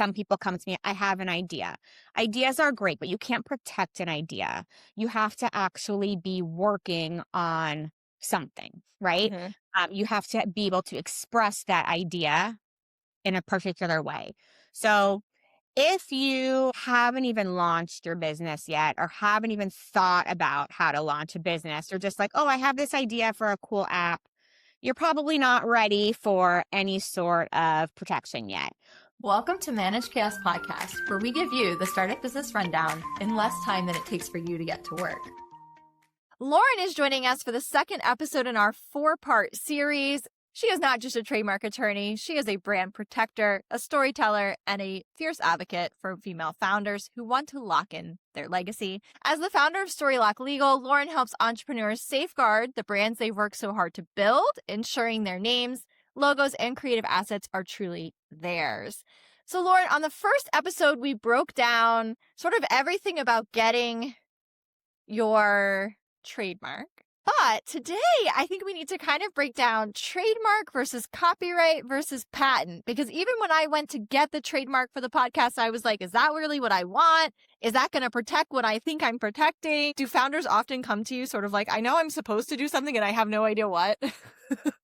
some people come to me, I have an idea. Ideas are great, but you can't protect an idea. You have to actually be working on something, right? Mm-hmm. You have to be able to express that idea in a particular way. So if you haven't even launched your business yet or haven't even thought about how to launch a business or just like, oh, I have this idea for a cool app, you're probably not ready for any sort of protection yet. Welcome to Manage Chaos Podcast, where we give you the startup business rundown in less time than it takes for you to get to work. Lauren is joining us for the second episode in our 4-part series. She is not just a trademark attorney. She is a brand protector, a storyteller, and a fierce advocate for female founders who want to lock in their legacy. As the founder of Storylock Legal, Lauren helps entrepreneurs safeguard the brands they've worked so hard to build, ensuring their names, logos, and creative assets are truly theirs. So, Lauren, on the first episode, we broke down sort of everything about getting your trademark. But today, I think we need to kind of break down trademark versus copyright versus patent. Because even when I went to get the trademark for the podcast, I was like, is that really what I want? Is that going to protect what I think I'm protecting? Do founders often come to you sort of like, I know I'm supposed to do something and I have no idea what?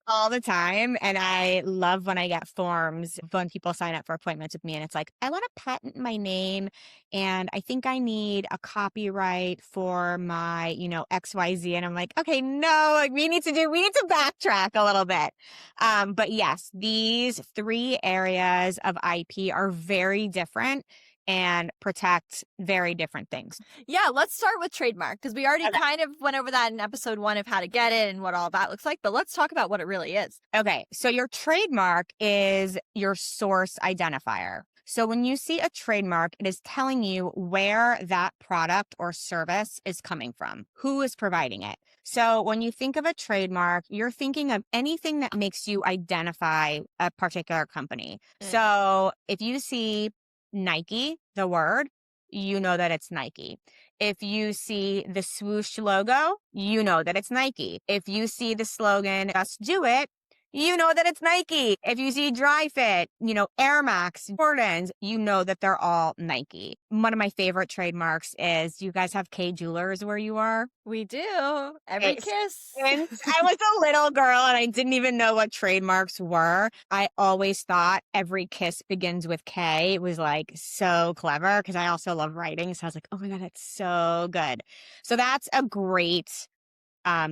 All the time. And I love when I get forms when people sign up for appointments with me and it's like, I want to patent my name and I think I need a copyright for my, XYZ. And I'm like, okay, no, like we need to backtrack a little bit. But yes, these 3 areas of IP are very different and protect very different things. Yeah, let's start with trademark because we already Okay. kind of went over that in episode 1 of how to get it and what all that looks like. But let's talk about what it really is. Okay, so your trademark is your source identifier. So when you see a trademark, it is telling you where that product or service is coming from, who is providing it. So when you think of a trademark, you're thinking of anything that makes you identify a particular company. So if you see Nike, the word, you know that it's Nike. If you see the swoosh logo, you know that it's Nike. If you see the slogan, just do it, you know that it's Nike. If you see Dry Fit, Air Max, Jordans, you know that they're all Nike. One of my favorite trademarks is, do you guys have K Jewelers where you are? We do. Every kiss. Since I was a little girl and I didn't even know what trademarks were, I always thought every kiss begins with K. It was like so clever because I also love writing. So I was like, oh my God, that's so good. So that's a great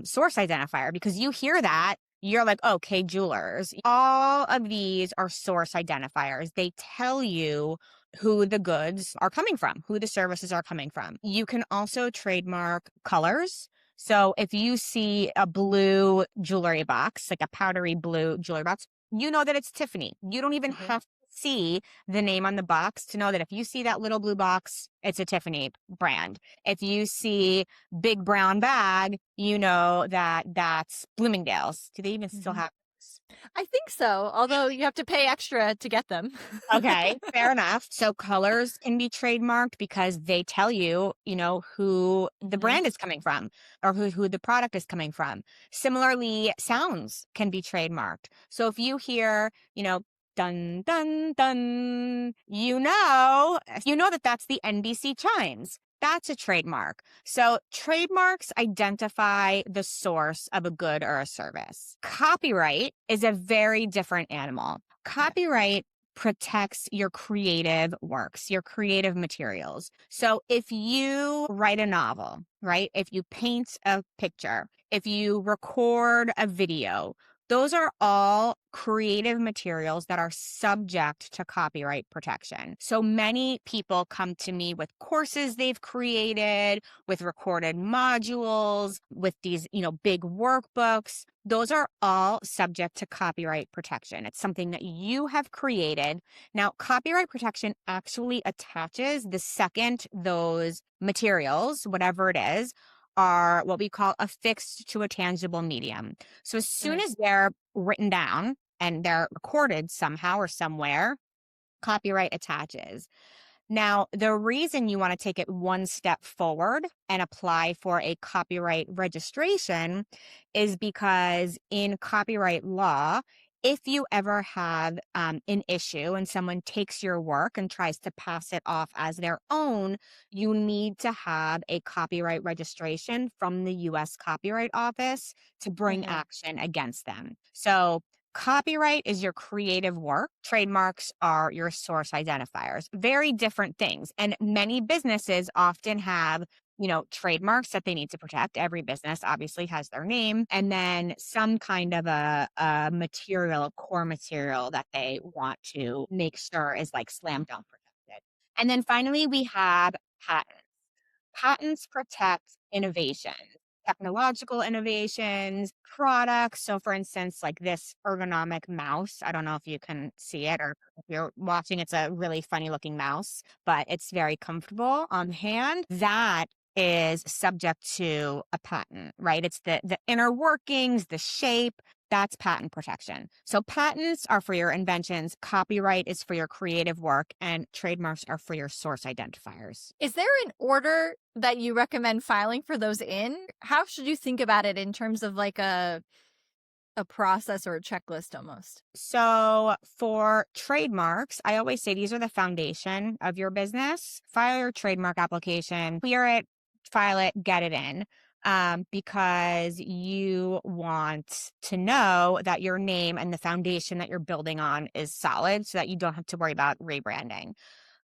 source identifier because you hear that, you're like, okay, Jewelers. All of these are source identifiers. They tell you who the goods are coming from, who the services are coming from. You can also trademark colors. So if you see a blue jewelry box, like a powdery blue jewelry box, you know that it's Tiffany. You don't even have to see the name on the box to know that if you see that little blue box, it's a Tiffany brand. If you see big brown bag, you know that that's Bloomingdale's. Do they even still have this? I think so, although you have to pay extra to get them. Okay, fair enough. So colors can be trademarked because they tell you, who the brand is coming from or who the product is coming from. Similarly, sounds can be trademarked. So if you hear, dun, dun, dun, you know that that's the NBC chimes. That's a trademark. So trademarks identify the source of a good or a service. Copyright is a very different animal. Copyright protects your creative works, your creative materials. So if you write a novel, right? If you paint a picture, if you record a video, those are all creative materials that are subject to copyright protection. So many people come to me with courses they've created, with recorded modules, with these, big workbooks. Those are all subject to copyright protection. It's something that you have created. Now, copyright protection actually attaches the second those materials, whatever it is, are what we call affixed to a tangible medium. So as soon as they're written down and they're recorded somehow or somewhere, copyright attaches. Now, the reason you want to take it one step forward and apply for a copyright registration is because in copyright law, if you ever have an issue and someone takes your work and tries to pass it off as their own, you need to have a copyright registration from the US Copyright Office to bring Hmm. action against them. So, copyright is your creative work, trademarks are your source identifiers. Very different things. And many businesses often have trademarks that they need to protect. Every business obviously has their name, and then some kind of a material, a core material that they want to make sure is like slam dunk protected. And then finally, we have patents. Patents protect innovation, technological innovations, products. So, for instance, like this ergonomic mouse, I don't know if you can see it or if you're watching, it's a really funny looking mouse, but it's very comfortable on hand. That is subject to a patent, right? It's the inner workings, the shape. That's patent protection. So patents are for your inventions, copyright is for your creative work, and trademarks are for your source identifiers. Is there an order that you recommend filing for those in? How should you think about it in terms of like a process or a checklist almost? So for trademarks, I always say these are the foundation of your business. File your trademark application, clear it, file it, get it in. Because you want to know that your name and the foundation that you're building on is solid so that you don't have to worry about rebranding.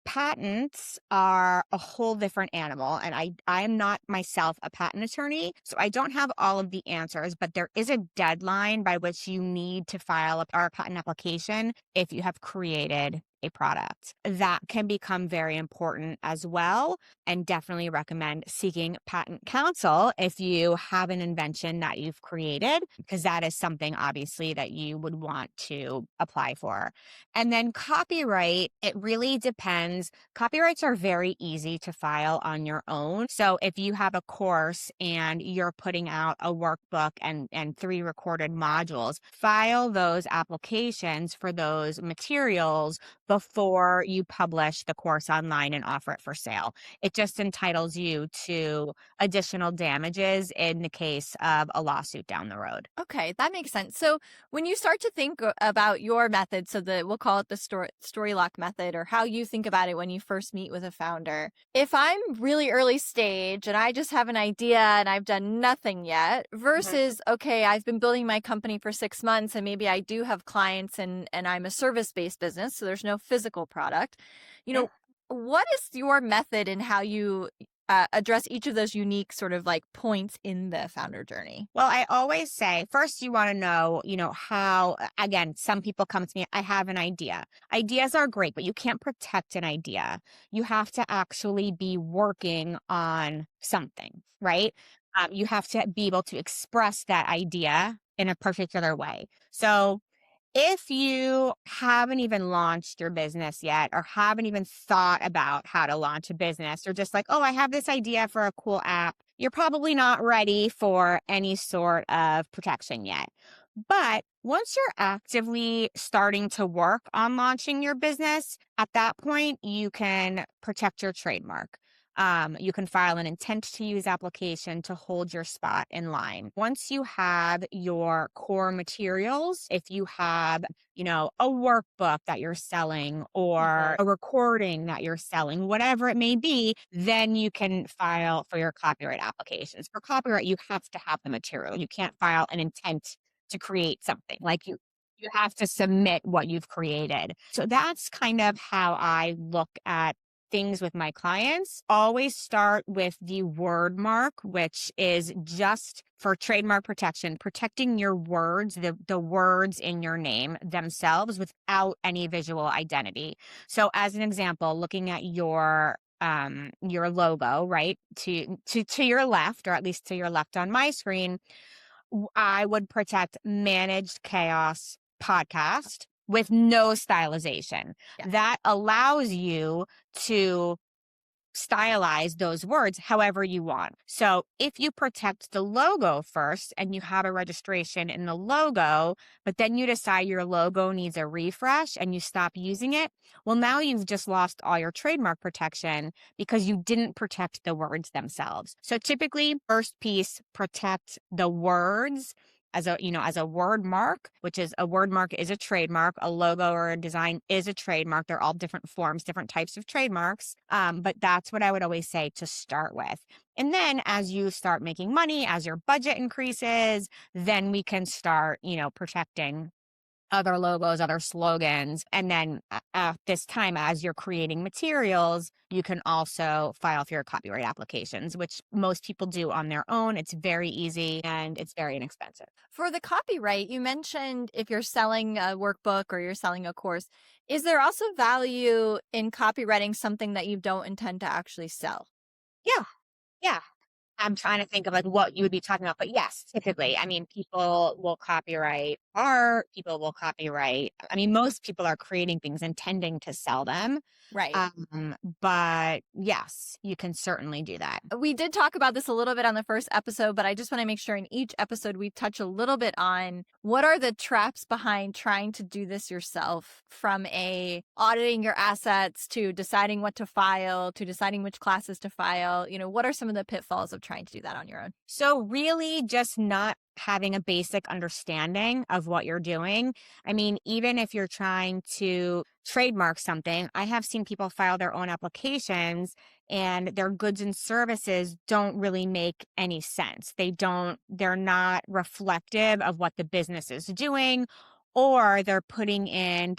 Patents are a whole different animal, and I am not myself a patent attorney, so I don't have all of the answers, but there is a deadline by which you need to file our patent application if you have created a product. That can become very important as well, and definitely recommend seeking patent counsel if you have an invention that you've created, because that is something obviously that you would want to apply for. And then copyright, it really depends. Copyrights are very easy to file on your own. So if you have a course and you're putting out a workbook and 3 recorded modules, file those applications for those materials before you publish the course online and offer it for sale. It just entitles you to additional damages in the case of a lawsuit down the road. Okay, that makes sense. So when you start to think about your method, so we'll call it the Storylock method, or how you think about it when you first meet with a founder. If I'm really early stage and I just have an idea and I've done nothing yet, versus okay, I've been building my company for 6 months and maybe I do have clients and I'm a service-based business, so there's no physical product. You Mhm. know, what is your method in how you address each of those unique sort of like points in the founder journey? Well, I always say first you want to know, how, again, some people come to me, I have an idea. Ideas are great, but you can't protect an idea. You have to actually be working on something, right? You have to be able to express that idea in a particular way. So if you haven't even launched your business yet, or haven't even thought about how to launch a business, or just like, oh, I have this idea for a cool app, you're probably not ready for any sort of protection yet. But once you're actively starting to work on launching your business, at that point, you can protect your trademark. You can file an intent to use application to hold your spot in line. Once you have your core materials, if you have, a workbook that you're selling or a recording that you're selling, whatever it may be, then you can file for your copyright applications. For copyright, you have to have the material. You can't file an intent to create something. Like you have to submit what you've created. So that's kind of how I look at things with my clients. Always start with the word mark, which is just for trademark protection, protecting your words, the words in your name themselves without any visual identity. So as an example, looking at your logo, right? To your left, or at least to your left on my screen, I would protect managed chaos podcast with no stylization. Yeah. That allows you to stylize those words however you want. So if you protect the logo first and you have a registration in the logo, but then you decide your logo needs a refresh and you stop using it, well, now you've just lost all your trademark protection because you didn't protect the words themselves. So typically, first piece, protect the words as a word mark, which is a word mark is a trademark, a logo or a design is a trademark. They're all different forms, different types of trademarks. But that's what I would always say to start with. And then as you start making money, as your budget increases, then we can start, protecting other logos, other slogans. And then at this time, as you're creating materials, you can also file for your copyright applications, which most people do on their own. It's very easy and it's very inexpensive. For the copyright, you mentioned if you're selling a workbook or you're selling a course, is there also value in copywriting something that you don't intend to actually sell? Yeah. Yeah. I'm trying to think of like what you would be talking about, but yes, typically, I mean, people will copyright art, people will copyright. I mean, most people are creating things intending to sell them. Right. But yes, you can certainly do that. We did talk about this a little bit on the first episode, but I just want to make sure in each episode we touch a little bit on what are the traps behind trying to do this yourself, from auditing your assets to deciding what to file to deciding which classes to file. What are some of the pitfalls of trying to do that on your own? So really just not having a basic understanding of what you're doing. I mean, even if you're trying to trademark something, I have seen people file their own applications and their goods and services don't really make any sense. They're not reflective of what the business is doing, or they're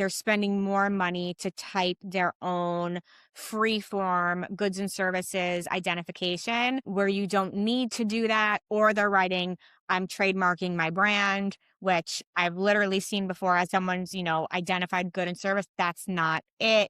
spending more money to type their own free form goods and services identification where you don't need to do that, or they're writing, I'm trademarking my brand, which I've literally seen before as someone's, identified good and service. That's not it.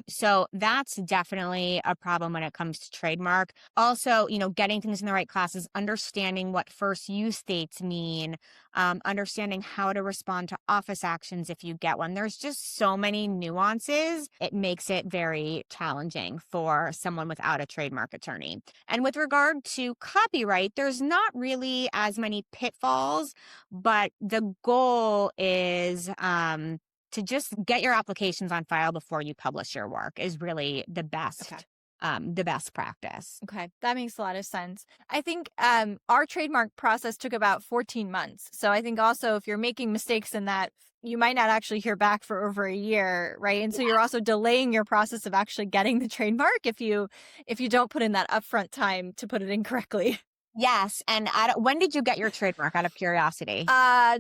So that's definitely a problem when it comes to trademark. Also, getting things in the right classes, understanding what first use dates mean, understanding how to respond to office actions if you get one. There's just so many nuances. It makes it very challenging for someone without a trademark attorney. And with regard to copyright, there's not really as many pitfalls, but the goal is, to just get your applications on file before you publish your work is really Okay. the best practice. Okay, that makes a lot of sense. I think our trademark process took about 14 months. So I think also if you're making mistakes in that, you might not actually hear back for over a year, right? And so you're also delaying your process of actually getting the trademark if you don't put in that upfront time to put it in correctly. Yes. And when did you get your trademark out of curiosity?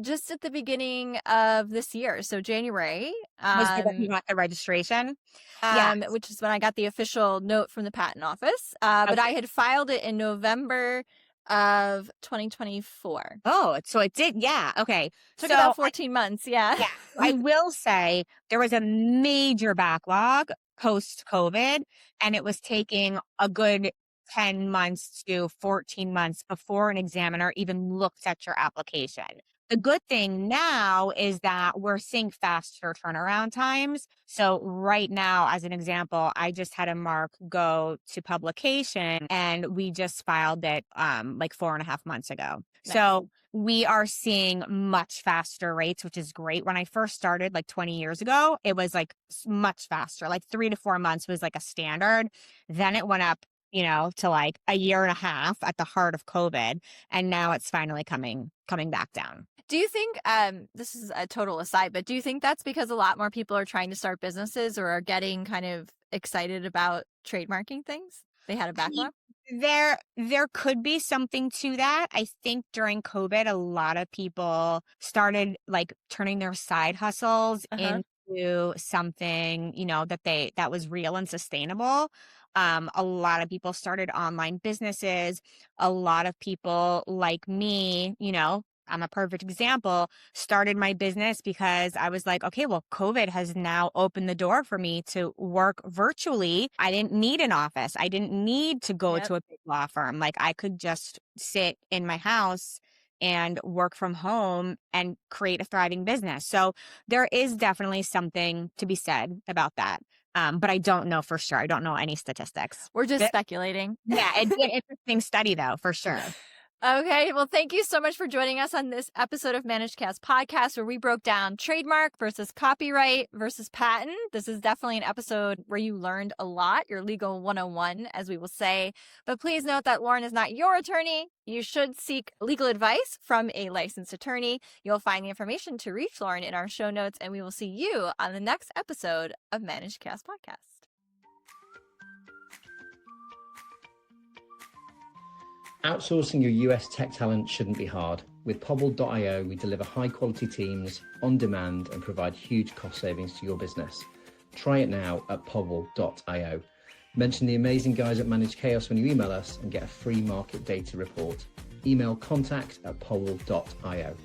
Just at the beginning of this year, so January. Was it that you got the registration? Yeah. Which is when I got the official note from the patent office. But Okay. I had filed it in November of 2024. Oh, so it did. Yeah. Okay. Took So about 14 months. Yeah. yeah, I will say there was a major backlog post COVID, and it was taking a good 10 months to 14 months before an examiner even looked at your application. The good thing now is that we're seeing faster turnaround times. So right now, as an example, I just had a mark go to publication and we just filed it like 4.5 months ago. Nice. So we are seeing much faster rates, which is great. When I first started like 20 years ago, it was like much faster, like 3 to 4 months was like a standard. Then it went up, to like a year and a half at the heart of COVID. And now it's finally coming back down. Do you think, this is a total aside, but do you think that's because a lot more people are trying to start businesses or are getting kind of excited about trademarking things? They had a I mean, backlog? there could be something to that. I think during COVID, a lot of people started like turning their side hustles Uh-huh. into something, that was real and sustainable. A lot of people started online businesses. A lot of people like me, I'm a perfect example, started my business because I was like, okay, well, COVID has now opened the door for me to work virtually. I didn't need an office. I didn't need to go Yep. to a big law firm. Like I could just sit in my house and work from home and create a thriving business. So there is definitely something to be said about that. But I don't know for sure. I don't know any statistics. We're just But, speculating. yeah, it'd be an interesting study though, for sure. Okay, well, thank you so much for joining us on this episode of Managed Cast Podcast, where we broke down trademark versus copyright versus patent. This is definitely an episode where you learned a lot, your legal 101, as we will say. But please note that Lauren is not your attorney. You should seek legal advice from a licensed attorney. You'll find the information to reach Lauren in our show notes, and we will see you on the next episode of Managed Cast Podcast. Outsourcing your US tech talent shouldn't be hard. With Pobble.io, we deliver high-quality teams on demand and provide huge cost savings to your business. Try it now at Pobble.io. Mention the amazing guys at Managed Chaos when you email us and get a free market data report. Email contact@Pobble.io.